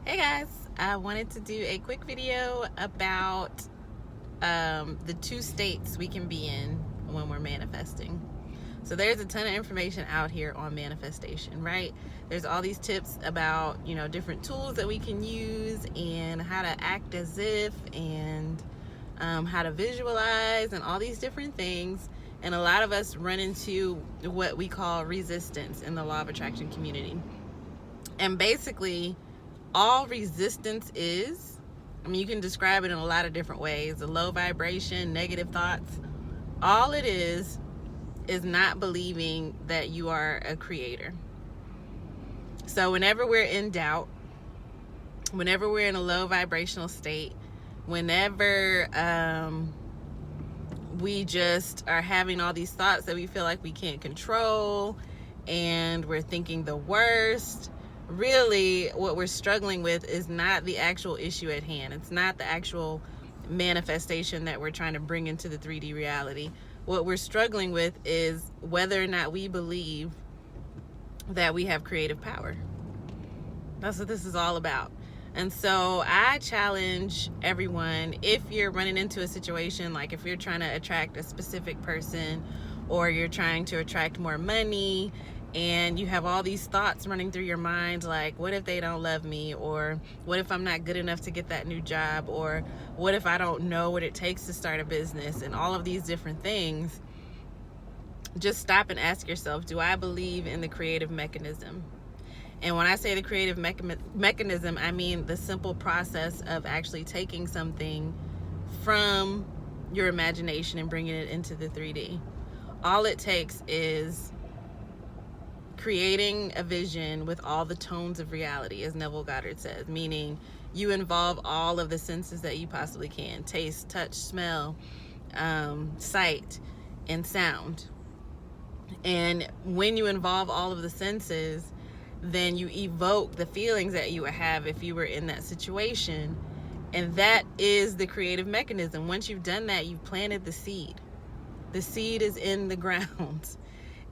Hey guys, I wanted to do a quick video about the two states we can be in when we're manifesting. So there's a ton of information out here on manifestation, right? There's all these tips about, different tools that we can use and how to act as if and how to visualize and all these different things. And a lot of us run into what we call resistance in the law of attraction community. And basically, all resistance is, you can describe it in a lot of different ways. A low vibration, negative thoughts. All it is not believing that you are a creator. So whenever we're in doubt, whenever we're in a low vibrational state, whenever we just are having all these thoughts that we feel like we can't control and we're thinking the worst, really what we're struggling with is not the actual issue at hand. It's not the actual manifestation that we're trying to bring into the 3D reality. What we're struggling with is whether or not we believe that we have creative power. That's what this is all about. And so I challenge everyone, if you're running into a situation, like if you're trying to attract a specific person or you're trying to attract more money and you have all these thoughts running through your mind, like what if they don't love me, or what if I'm not good enough to get that new job, or what if I don't know what it takes to start a business, and all of these different things, just stop and ask yourself, do I believe in the creative mechanism? And when I say the creative mechanism, I mean the simple process of actually taking something from your imagination and bringing it into the 3D. All it takes is creating a vision with all the tones of reality, as Neville Goddard says, meaning you involve all of the senses that you possibly can: taste, touch, smell, sight, and sound. And when you involve all of the senses, then you evoke the feelings that you would have if you were in that situation. And that is the creative mechanism. Once you've done that, you've planted the seed. The seed is in the ground.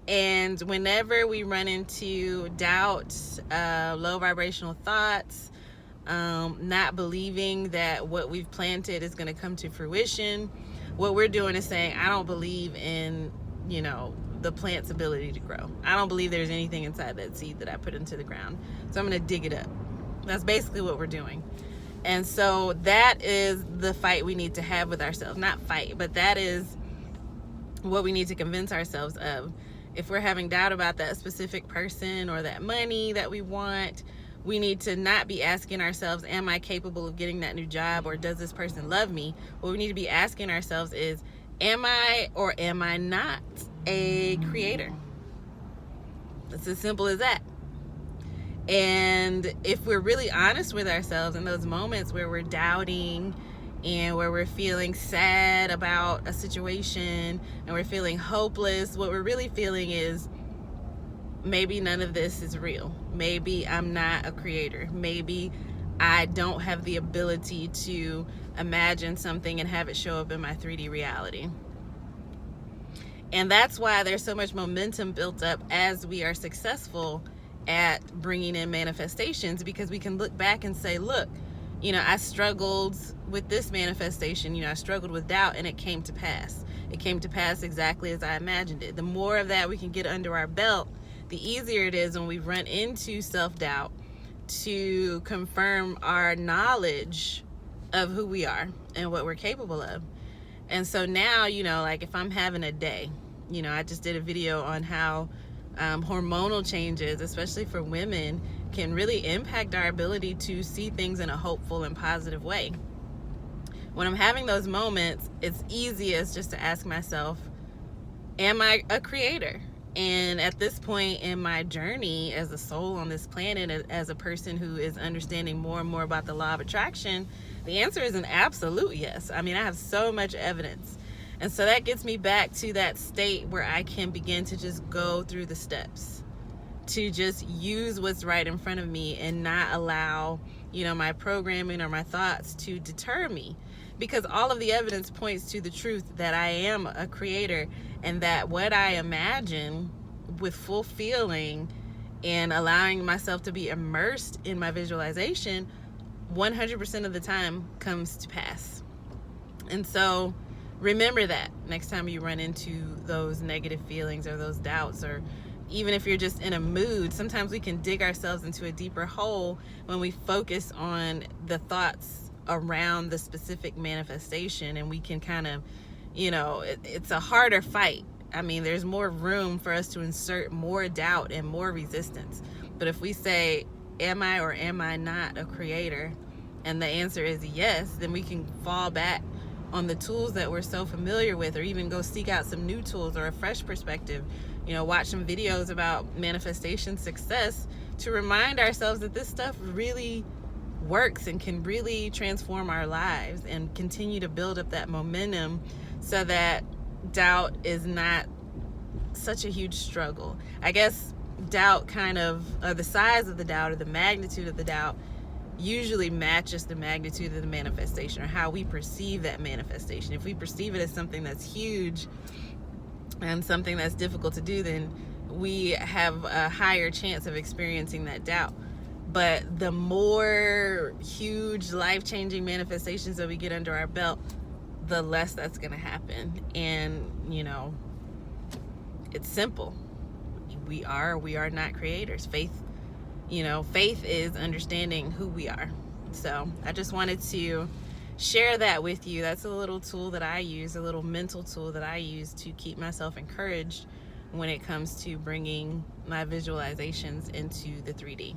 And whenever we run into doubt, low vibrational thoughts, not believing that what we've planted is going to come to fruition, what we're doing is saying, I don't believe in, the plant's ability to grow. I don't believe there's anything inside that seed that I put into the ground, so I'm going to dig it up. That's basically what we're doing. And so that is the fight we need to have with ourselves. Not fight, but that is what we need to convince ourselves of. If we're having doubt about that specific person or that money that we want, we need to not be asking ourselves, am I capable of getting that new job, or does this person love me? What we need to be asking ourselves is, am I or am I not a creator? It's as simple as that. And if we're really honest with ourselves in those moments where we're doubting and where we're feeling sad about a situation and we're feeling hopeless, what we're really feeling is, maybe none of this is real. Maybe I'm not a creator. Maybe I don't have the ability to imagine something and have it show up in my 3D reality. And that's why there's so much momentum built up as we are successful at bringing in manifestations, because we can look back and say, look, I struggled with this manifestation, I struggled with doubt, and it came to pass. It came to pass exactly as I imagined it. The more of that we can get under our belt, the easier it is when we run into self-doubt to confirm our knowledge of who we are and what we're capable of. And so now, like if I'm having a day, I just did a video on how hormonal changes, especially for women, can really impact our ability to see things in a hopeful and positive way. When I'm having those moments, it's easiest just to ask myself, am I a creator? And at this point in my journey as a soul on this planet, as a person who is understanding more and more about the law of attraction, the answer is an absolute yes. I have so much evidence. And so that gets me back to that state where I can begin to just go through the steps, to just use what's right in front of me and not allow, my programming or my thoughts to deter me. Because all of the evidence points to the truth that I am a creator, and that what I imagine with full feeling and allowing myself to be immersed in my visualization 100% of the time comes to pass. And so remember that next time you run into those negative feelings or those doubts, or even if you're just in a mood, sometimes we can dig ourselves into a deeper hole when we focus on the thoughts around the specific manifestation, and we can kind of, it's a harder fight. I mean, there's more room for us to insert more doubt and more resistance. But if we say, am I or am I not a creator? And the answer is yes, then we can fall back on the tools that we're so familiar with, or even go seek out some new tools or a fresh perspective. Watch some videos about manifestation success to remind ourselves that this stuff really works and can really transform our lives, and continue to build up that momentum so that doubt is not such a huge struggle. I guess doubt the size of the doubt, or the magnitude of the doubt, usually matches the magnitude of the manifestation, or how we perceive that manifestation. If we perceive it as something that's huge and something that's difficult to do, then we have a higher chance of experiencing that doubt. But the more huge, life-changing manifestations that we get under our belt, the less that's going to happen. And it's simple. We are not creators. Faith is understanding who we are. So I just wanted to share that with you. That's a little tool that I use, a little mental tool that I use to keep myself encouraged when it comes to bringing my visualizations into the 3D.